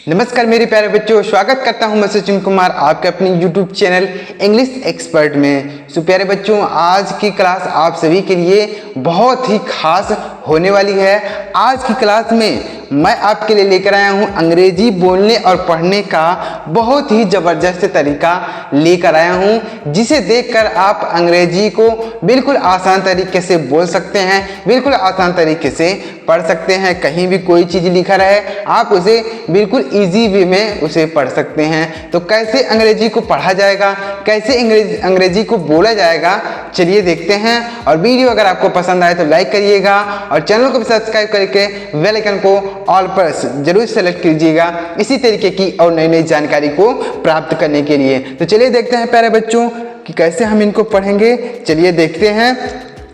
नमस्कार मेरे प्यारे बच्चों, स्वागत करता हूं मैं सचिन कुमार आपके अपने YouTube चैनल इंग्लिश एक्सपर्ट में। सो प्यारे बच्चों, आज की क्लास आप सभी के लिए बहुत ही खास होने वाली है। आज की क्लास में मैं आपके लिए लेकर आया हूं अंग्रेजी बोलने और पढ़ने का बहुत ही ज़बरदस्त तरीका लेकर आया हूं, जिसे देखकर आप अंग्रेजी को बिल्कुल आसान तरीके से बोल सकते हैं, बिल्कुल आसान तरीके से पढ़ सकते हैं। कहीं भी कोई चीज़ लिखा रहे आप उसे बिल्कुल इजी वे में उसे पढ़ सकते हैं। तो कैसे अंग्रेजी को पढ़ा जाएगा, कैसे अंग्रेजी को बोला जाएगा, चलिए देखते हैं। और वीडियो अगर आपको पसंद आए तो लाइक करिएगा और चैनल को भी सब्सक्राइब करके बेल आइकन को ऑल पर जरूर सेलेक्ट कीजिएगा, इसी तरीके की और नई नई जानकारी को प्राप्त करने के लिए। तो चलिए देखते हैं प्यारे बच्चों कि कैसे हम इनको पढ़ेंगे। चलिए देखते हैं,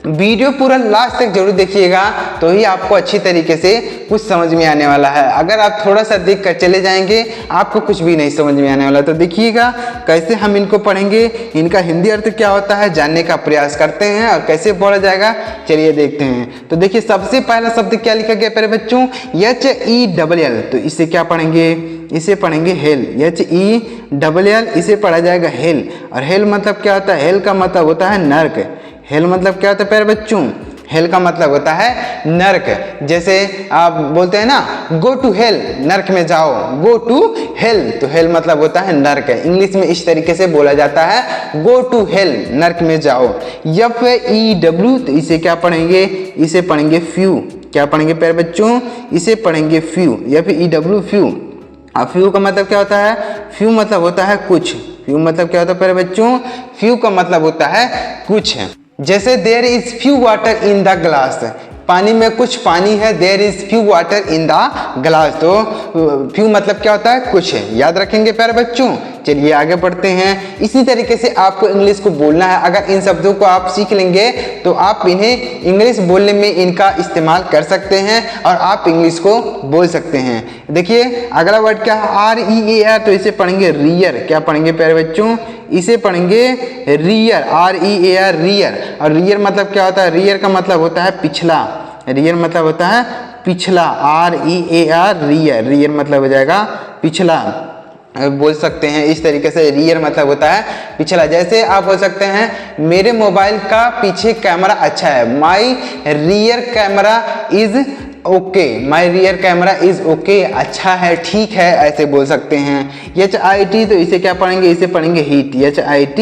वीडियो पूरा लास्ट तक जरूर देखिएगा, तो ही आपको अच्छी तरीके से कुछ समझ में आने वाला है। अगर आप थोड़ा सा देख कर चले जाएंगे आपको कुछ भी नहीं समझ में आने वाला। तो देखिएगा कैसे हम इनको पढ़ेंगे, इनका हिंदी अर्थ क्या होता है जानने का प्रयास करते हैं और कैसे पढ़ा जाएगा चलिए देखते हैं। तो देखिए, सबसे पहला शब्द क्या लिखा गया प्यारे बच्चों, HELL। तो इसे क्या पढ़ेंगे, इसे पढ़ेंगे हेल। HELL इसे पढ़ा जाएगा हेल। और हेल मतलब क्या होता है, हेल का मतलब होता है नर्क। हेल मतलब क्या होता है प्यारे बच्चों, हेल का मतलब होता है नर्क। जैसे आप बोलते हैं ना, गो टू हेल, नर्क में जाओ, गो टू हेल, तो हेल मतलब होता है नर्क। इंग्लिश में इस तरीके से बोला जाता है, गो टू हेल, नर्क में जाओ। FEW तो इसे क्या पढ़ेंगे, इसे पढ़ेंगे फ्यू। क्या पढ़ेंगे प्यारे बच्चों, इसे पढ़ेंगे फ्यू, FEW फ्यू। अब फ्यू का मतलब क्या होता है, फ्यू मतलब होता है कुछ। फ्यू मतलब क्या होता है प्यारे बच्चों, फ्यू का मतलब होता है कुछ। जैसे there is few water in the glass, पानी में कुछ पानी है, there is few water in the glass. तो फ्यू मतलब क्या होता है, कुछ है। याद रखेंगे प्यारे बच्चों। चलिए आगे बढ़ते हैं। इसी तरीके से आपको इंग्लिश को बोलना है। अगर इन शब्दों को आप सीख लेंगे तो आप इन्हें इंग्लिश बोलने में इनका इस्तेमाल कर सकते हैं और आप इंग्लिश को बोल सकते हैं। देखिए अगला वर्ड क्या है, REAR। तो इसे पढ़ेंगे रियर। क्या पढ़ेंगे प्यारे बच्चों, इसे पढ़ेंगे रियर, REAR रियर। और रियर मतलब क्या होता है, रियर का मतलब होता है पिछला। रियर मतलब होता है पिछला, REAR रियर। रियर मतलब हो जाएगा पिछला, बोल सकते हैं इस तरीके से। रियर मतलब होता है पिछला। जैसे आप बोल सकते हैं, मेरे मोबाइल का पीछे कैमरा अच्छा है, my rear camera is okay, my rear camera is okay, अच्छा है, ठीक है, ऐसे बोल सकते हैं। HIT तो इसे क्या पढ़ेंगे, इसे पढ़ेंगे हीट। HIT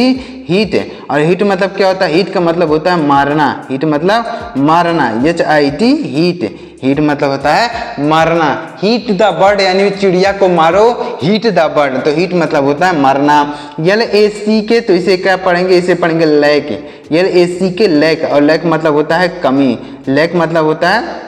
heat. और हीट मतलब क्या होता है, हीट का मतलब होता है मारना। हीट मतलब मारना, HIT हीट। हीट मतलब होता है मारना। हीट द बर्ड यानी चिड़िया को मारो, हीट द बर्ड, तो हीट मतलब होता है मारना। LACK तो इसे क्या पढ़ेंगे, इसे पढ़ेंगे लैक। LACK lack. और लैक मतलब होता है कमी। लैक मतलब होता है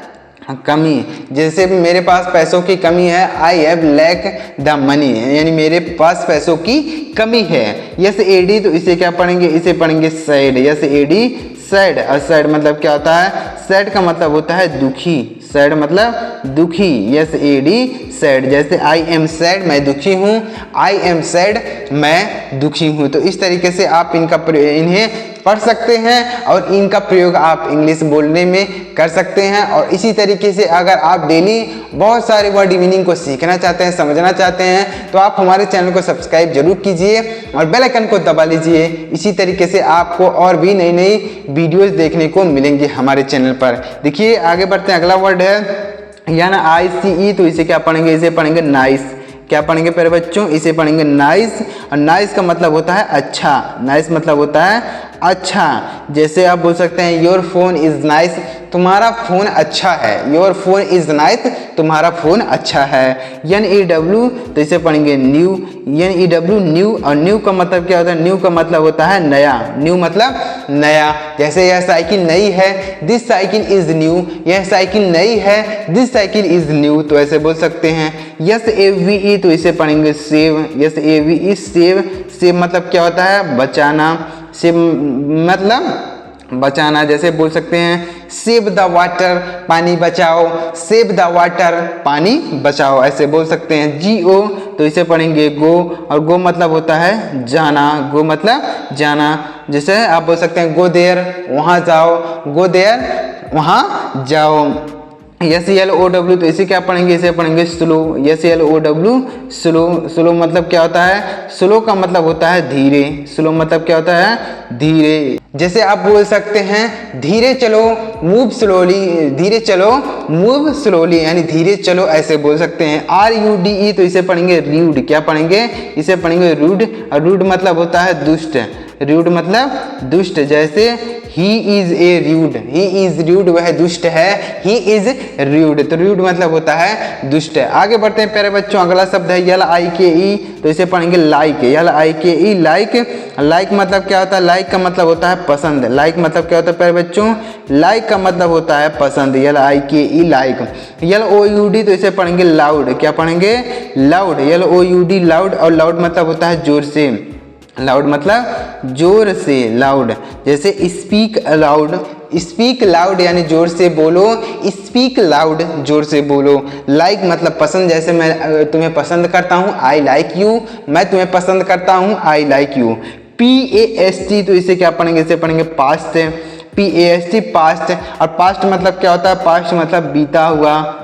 कमी। जैसे मेरे पास पैसों की कमी है, I have lack the money, यानी मेरे पास पैसों की कमी है। SAD तो इसे क्या पढ़ेंगे, इसे पढ़ेंगे सैड। SAD sad. और सैड मतलब क्या होता है, सैड का मतलब होता है दुखी। सैड मतलब दुखी, SAD सैड। जैसे आई एम सैड, मैं दुखी हूँ, आई एम सैड, मैं दुखी हूँ। तो इस तरीके से आप इन्हें पढ़ सकते हैं और इनका प्रयोग आप इंग्लिश बोलने में कर सकते हैं। और इसी तरीके से अगर आप डेली बहुत सारे वर्ड मीनिंग को सीखना चाहते हैं, समझना चाहते हैं, तो आप हमारे चैनल को सब्सक्राइब जरूर कीजिए और बेल आइकन को दबा लीजिए। इसी तरीके से आपको और भी नई नई वीडियोस देखने को मिलेंगे हमारे चैनल पर। देखिए आगे बढ़ते हैं। अगला वर्ड है NICE। तो इसे क्या पढ़ेंगे, इसे पढ़ेंगे नाइस। क्या पढ़ेंगे प्यारे बच्चों, इसे पढ़ेंगे नाइस। और नाइस का मतलब होता है अच्छा। नाइस मतलब होता है अच्छा। जैसे आप बोल सकते हैं, योर फोन इज नाइस, तुम्हारा फोन अच्छा है। योर फोन इज नाइस, तुम्हारा फोन अच्छा है। NEW तो इसे पढ़ेंगे न्यू। NEW new. और न्यू का मतलब क्या होता है, न्यू का मतलब होता है नया। न्यू मतलब नया। जैसे यह साइकिल नई है, दिस साइकिल इज न्यू, यह साइकिल नई है, दिस साइकिल इज न्यू, तो ऐसे बोल सकते हैं। SAVE तो इसे पढ़ेंगे सेव। SAVE save. सेव मतलब क्या होता है, बचाना। सेव मतलब बचाना। जैसे बोल सकते हैं, सेव द वाटर, पानी बचाओ, सेव द वाटर, पानी बचाओ, ऐसे बोल सकते हैं। GO तो इसे पढ़ेंगे गो। और गो मतलब होता है जाना। गो मतलब जाना। जैसे आप बोल सकते हैं, गो देयर, वहाँ जाओ, गो देयर, वहाँ जाओ। SLOW, तो इसे क्या पढ़ेंगे, इसे पढ़ेंगे स्लो। SLOW slow. स्लो मतलब क्या होता है, स्लो का मतलब होता है धीरे। स्लो मतलब क्या होता है, धीरे। जैसे आप बोल सकते हैं धीरे चलो, मूव स्लोली, धीरे चलो मूव स्लोली, यानी धीरे चलो ऐसे बोल सकते हैं। RUDE, तो इसे पढ़ेंगे रूड। क्या पढ़ेंगे, इसे पढ़ेंगे रूड। और रूड मतलब होता है दुष्ट। रूड मतलब दुष्ट। जैसे he is a rude, he is rude, वह दुष्ट है। ही इज रूड, तो रूड मतलब होता है दुष्ट। आगे बढ़ते हैं प्यारे बच्चों, अगला शब्द है LIKE, तो इसे पढ़ेंगे लाइक। LIKE like. लाइक मतलब क्या होता है, लाइक का मतलब होता है पसंद। लाइक मतलब क्या होता है प्यारे बच्चों, लाइक का मतलब होता है पसंद। LIKE like. LOUD, तो इसे पढ़ेंगे लाउड। क्या पढ़ेंगे, लाउड। LOUD loud. और लाउड मतलब होता है जोर से। लाउड मतलब जोर से, लाउड। जैसे स्पीक लाउड, स्पीक लाउड यानी जोर से बोलो। स्पीक लाउड, जोर से बोलो। लाइक मतलब पसंद, जैसे मैं तुम्हें पसंद करता हूँ, आई लाइक यू। मैं तुम्हें पसंद करता हूँ, आई लाइक यू। PAST, तो इसे क्या पढ़ेंगे, इसे पढ़ेंगे पास्ट। PAST past. और पास्ट मतलब क्या होता है, पास्ट मतलब बीता हुआ।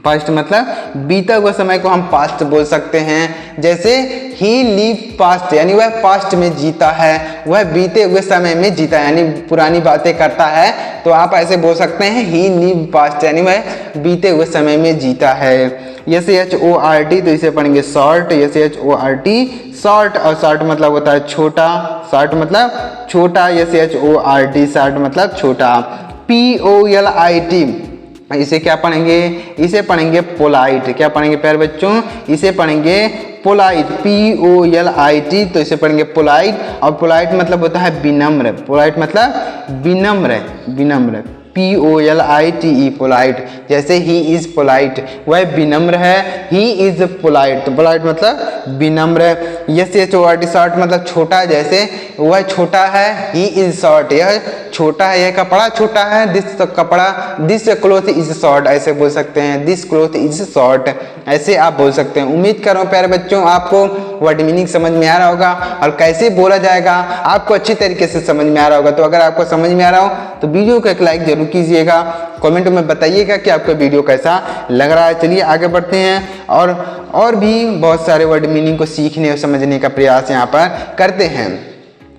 पास्ट मतलब बीता हुआ समय को हम पास्ट बोल सकते हैं। जैसे ही लिव पास्ट, यानी वह पास्ट में जीता है, वह बीते हुए समय में जीता है, यानी पुरानी बातें करता है। तो आप ऐसे बोल सकते हैं ही लिव पास्ट, यानी वह बीते हुए समय में जीता है। SHORT, तो इसे पढ़ेंगे शॉर्ट। SHORT short. और शॉर्ट मतलब होता है छोटा। शॉर्ट मतलब छोटा। SHORT शॉर्ट मतलब छोटा। POLIT, इसे क्या पढ़ेंगे, इसे पढ़ेंगे पोलाइट। क्या पढ़ेंगे प्यारे बच्चों, इसे पढ़ेंगे पोलाइट। POLIT, तो इसे पढ़ेंगे पोलाइट। और पोलाइट मतलब होता है विनम्र। पोलाइट मतलब विनम्र, विनम्र। POLITE polite. जैसे ही इज पोलाइट, वह विनम्र है। ही इज पोलाइट, तो पोलाइट मतलब विनम्र। SHORT शॉर्ट मतलब छोटा। जैसे वह छोटा है, ही इज शॉर्ट, यह छोटा है, यह कपड़ा छोटा है। दिस कपड़ा, दिस क्लोथ इज शॉर्ट, ऐसे बोल सकते हैं। दिस क्लोथ इज शॉर्ट, ऐसे आप बोल सकते हैं। उम्मीद कर रहा हूँ प्यारे बच्चों आपको वर्ड मीनिंग समझ में आ रहा होगा और कैसे बोला जाएगा आपको अच्छी तरीके से समझ में आ रहा होगा। तो अगर आपको समझ में आ रहा हो तो वीडियो को एक लाइक जरूर कीजिएगा। कमेंट में बताइएगा कि आपको वीडियो कैसा लग रहा है। चलिए आगे बढ़ते हैं और भी बहुत सारे वर्ड मीनिंग को सीखने और समझने का प्रयास यहाँ पर करते हैं।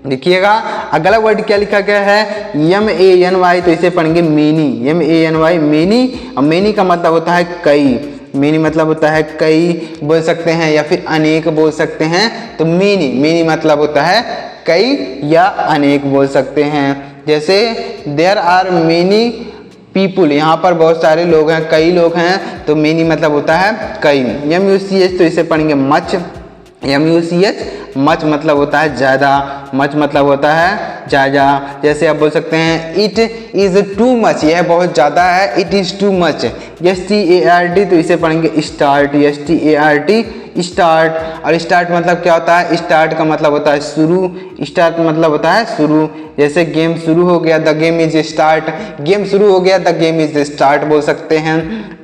देखिएगा अगला वर्ड क्या लिखा गया है, MANY, तो इसे पढ़ेंगे मेनी। MANY many. और मेनी का मतलब होता है कई। मेनी मतलब होता है कई बोल सकते हैं या फिर अनेक बोल सकते हैं। तो मेनी, मेनी मतलब होता है कई या अनेक बोल सकते हैं। जैसे देयर आर मेनी पीपुल, यहाँ पर बहुत सारे लोग हैं, कई लोग हैं। तो मेनी मतलब होता है कई। MUCH, तो इसे पढ़ेंगे मच। MUCH मच मतलब होता है ज़्यादा। मच मतलब होता है ज़्यादा। जैसे आप बोल सकते हैं इट इज़ टू मच, यह बहुत ज़्यादा है। It is too much. START, तो इसे पढ़ेंगे स्टार्ट। START start. और स्टार्ट मतलब क्या होता है, स्टार्ट का मतलब होता है शुरू। स्टार्ट मतलब होता है शुरू। जैसे गेम शुरू हो गया, the game is start. Game शुरू हो गया, द गेम इज स्टार्ट बोल सकते हैं।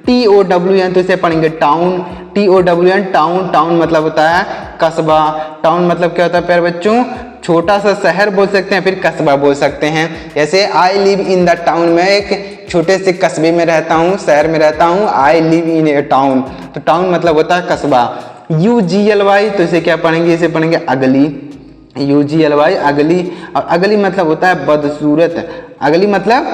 TOWN, तो इसे पढ़ेंगे टाउन। TOWN town. टाउन मतलब होता है कस्बा। टाउन मतलब क्या होता है प्यारे बच्चों, छोटा सा शहर बोल सकते हैं, फिर कस्बा बोल सकते हैं। जैसे I live in the town, मैं एक छोटे से कस्बे में रहता हूँ, शहर में रहता हूँ। I live in A town, तो टाउन मतलब होता है कस्बा। UGLY, तो इसे क्या पढ़ेंगे, इसे पढ़ेंगे अगली। UGLY अगली। और अगली मतलब होता है बदसूरत। अगली मतलब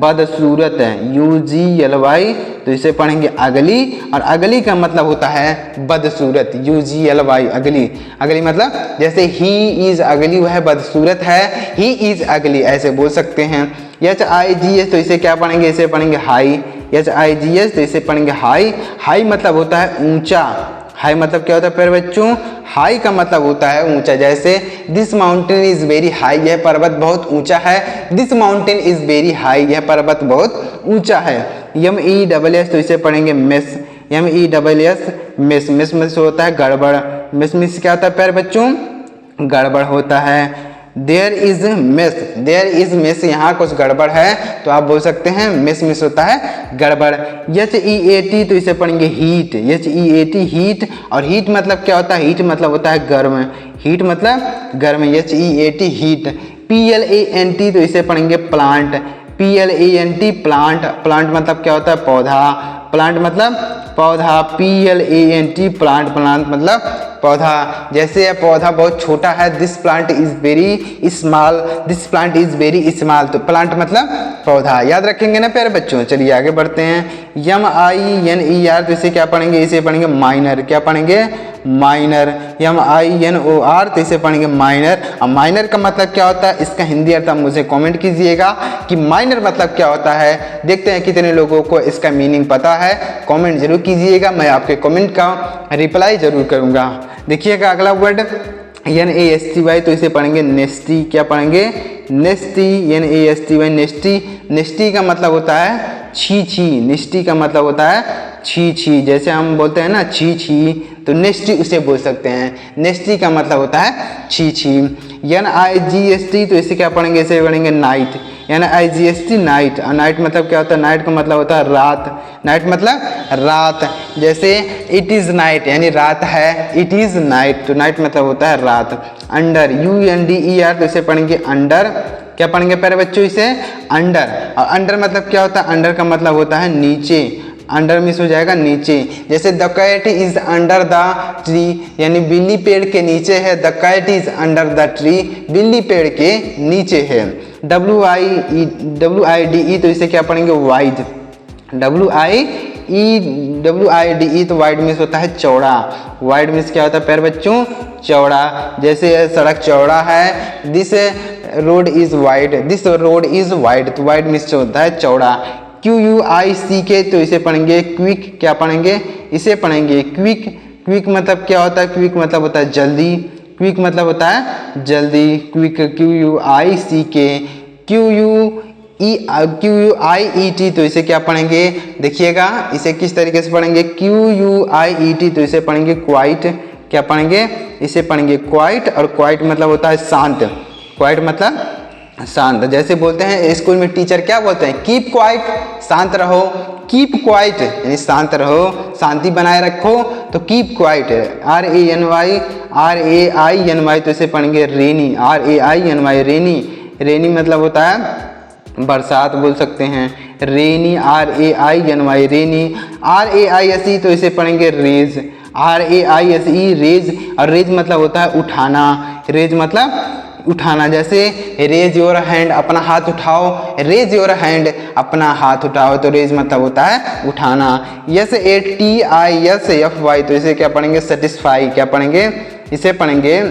बदसूरत है। UGLY, तो इसे पढ़ेंगे अगली। और अगली का मतलब होता है बदसूरत। UGLY अगली। अगली मतलब जैसे ही इज अगली, वह बदसूरत है। ही इज अगली, ऐसे बोल सकते हैं। HIGH, तो इसे क्या पढ़ेंगे, इसे पढ़ेंगे हाई। HIGH, तो इसे पढ़ेंगे हाई। हाई मतलब होता है ऊंचा। हाई मतलब क्या होता है प्यारे बच्चों, हाई का मतलब होता है ऊंचा। जैसे this mountain is very high, यह पर्वत बहुत ऊंचा है। This mountain is very high, यह पर्वत बहुत ऊंचा है। MESS, तो इसे पढ़ेंगे मेस। MESS mess. मेस में से होता है गड़बड़। मेस में क्या होता है प्यारे बच्चों, गड़बड़ होता है। There is mess, there is mess, यहाँ कुछ गड़बड़ है तो आप बोल सकते हैं मेस मिस होता है गड़बड़। HEAT, तो इसे पढ़ेंगे हीट। HEAT heat. और हीट मतलब क्या होता है, हीट मतलब होता है गर्म। हीट मतलब गर्म। HEAT heat. PLANT, तो इसे पढ़ेंगे प्लांट। PLANT प्लांट, प्लांट मतलब क्या होता है पौधा, प्लांट मतलब पौधा, PLANT प्लांट, प्लांट मतलब पौधा। जैसे यह पौधा बहुत छोटा है, this plant is very small, this plant is very small, तो प्लांट मतलब पौधा। याद रखेंगे ना प्यारे बच्चों। चलिए आगे बढ़ते हैं। MINER, तो इसे क्या पढ़ेंगे, इसे पढ़ेंगे माइनर। क्या पढ़ेंगे, माइनर। MINOR, तो इसे पढ़ेंगे माइनर। अब माइनर का मतलब क्या होता है, इसका हिंदी अर्थ आप मुझे कमेंट कीजिएगा कि माइनर मतलब क्या होता है। देखते हैं कितने लोगों को इसका मीनिंग पता है, कमेंट जरूर कीजिएगा, मैं आपके कमेंट का रिप्लाई जरूर करूंगा। देखिएगा अगला वर्ड NASTY, तो इसे पढ़ेंगे नेस्टी। क्या पढ़ेंगे, नेस्टी, NASTY, नेस्टी। नेस्टी का मतलब होता है छी छी, नेस्टी का मतलब होता है छी छी। जैसे हम बोलते हैं ना छी छी, तो नेस्टी उसे बोल सकते हैं। नेस्टी का मतलब होता है छी छी। NIGST, तो इसे क्या पढ़ेंगे, इसे पढ़ेंगे नाइट। NIGST, night. नाइट मतलब क्या होता है, नाइट का मतलब होता है रात। नाइट मतलब रात। जैसे इट इज़ नाइट, यानी रात है, इट इज़ नाइट, तो नाइट मतलब होता है रात। अंडर, UNDER, तो इसे पढ़ेंगे अंडर। क्या पढ़ेंगे प्यारे बच्चों, इसे अंडर। और अंडर मतलब क्या होता है, अंडर का मतलब होता है नीचे, अंडर मिस हो जाएगा नीचे। जैसे the cat is under the tree, यानी बिल्ली पेड़ के नीचे है। The cat is under the tree, बिल्ली पेड़ के नीचे है। WIDE, तो इसे क्या पढ़ेंगे वाइड। WIDE, तो वाइड मीन्स होता है चौड़ा। वाइड मीन्स क्या होता है प्यारे बच्चों, चौड़ा। जैसे सड़क चौड़ा है, this road is wide, this road is wide, तो वाइड मीन्स होता है चौड़ा। QUICK, तो इसे पढ़ेंगे क्विक। क्या पढ़ेंगे, इसे पढ़ेंगे क्विक। क्विक मतलब क्या होता है, क्विक मतलब होता है जल्दी, क्विक मतलब होता है जल्दी। Quick, QUICK। QUIET, तो इसे क्या पढ़ेंगे, देखिएगा इसे किस तरीके से पढ़ेंगे। QUIET, तो इसे पढ़ेंगे क्वाइट। क्या पढ़ेंगे, इसे पढ़ेंगे क्वाइट। और क्वाइट मतलब होता है शांत, क्वाइट मतलब शांत। जैसे बोलते हैं स्कूल में टीचर क्या बोलते हैं, कीप क्वाइट, शांत रहो। कीप क्वाइट यानी शांत रहो, शांति बनाए रखो, तो कीप क्वाइट। RAINY, तो इसे पढ़ेंगे रेनी। RAINY, रेनी। रेनी मतलब होता है बरसात बोल सकते हैं, रेनी। RAINY, रेनी। RAISE, तो इसे पढ़ेंगे रेज। RAISE, raise. और रेज मतलब होता है उठाना, रेज मतलब उठाना। जैसे रेज योर हैंड, अपना हाथ उठाओ, रेज योर हैंड, अपना हाथ उठाओ, तो रेज मतलब होता है उठाना। SATISFY, तो इसे क्या पढ़ेंगे सेटिस्फाई। क्या पढ़ेंगे, इसे पढ़ेंगे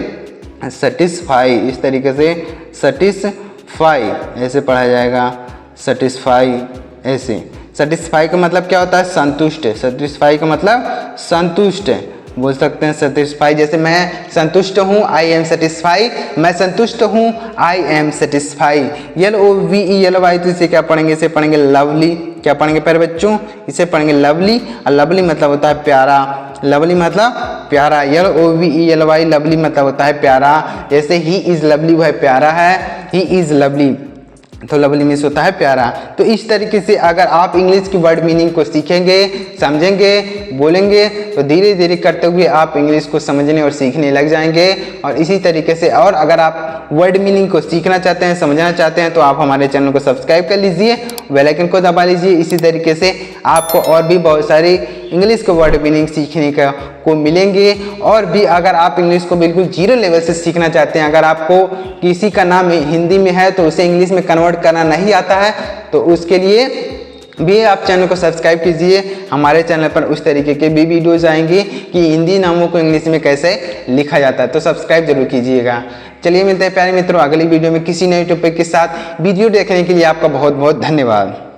सेटिस्फाई। इस तरीके से सेटिस्फाई ऐसे पढ़ा जाएगा, सेटिस्फाई ऐसे। सेटिस्फाई का मतलब क्या होता है, संतुष्ट। सेटिस्फाई का मतलब संतुष्ट बोल सकते हैं, सेटिस्फाई। जैसे मैं संतुष्ट हूँ, आई एम सेटिस्फाई, मैं संतुष्ट हूँ, आई एम सेटिस्फाई। LOVELY, तो इसे क्या पढ़ेंगे, इसे पढ़ेंगे लवली। क्या पढ़ेंगे प्यारे बच्चों, इसे पढ़ेंगे लवली। और लवली मतलब होता है प्यारा, लवली मतलब प्यारा। LOVELY, लवली मतलब होता है प्यारा। जैसे ही इज लवली, वह प्यारा है, ही इज लवली, तो लवली मीन्स होता है प्यारा। तो इस तरीके से अगर आप इंग्लिश की वर्ड मीनिंग को सीखेंगे, समझेंगे, बोलेंगे, तो धीरे धीरे करते हुए आप इंग्लिश को समझने और सीखने लग जाएंगे। और इसी तरीके से, और अगर आप वर्ड मीनिंग को सीखना चाहते हैं, समझना चाहते हैं, तो आप हमारे चैनल को सब्सक्राइब कर लीजिए, बेल आइकन को दबा लीजिए। इसी तरीके से आपको और भी बहुत सारी इंग्लिश के वर्ड मीनिंग सीखने को मिलेंगे। और भी अगर आप इंग्लिश को बिल्कुल जीरो लेवल से सीखना चाहते हैं, अगर आपको किसी का नाम हिंदी में है तो उसे इंग्लिश में कन्वर्ट करना नहीं आता है, तो उसके लिए भी आप चैनल को सब्सक्राइब कीजिए। हमारे चैनल पर उस तरीके के भी वीडियोज़ आएंगे कि हिंदी नामों को इंग्लिश में कैसे लिखा जाता है, तो सब्सक्राइब जरूर कीजिएगा। चलिए मिलते हैं प्यारे मित्रों अगली वीडियो में किसी नए टॉपिक के साथ। वीडियो देखने के लिए आपका बहुत बहुत धन्यवाद।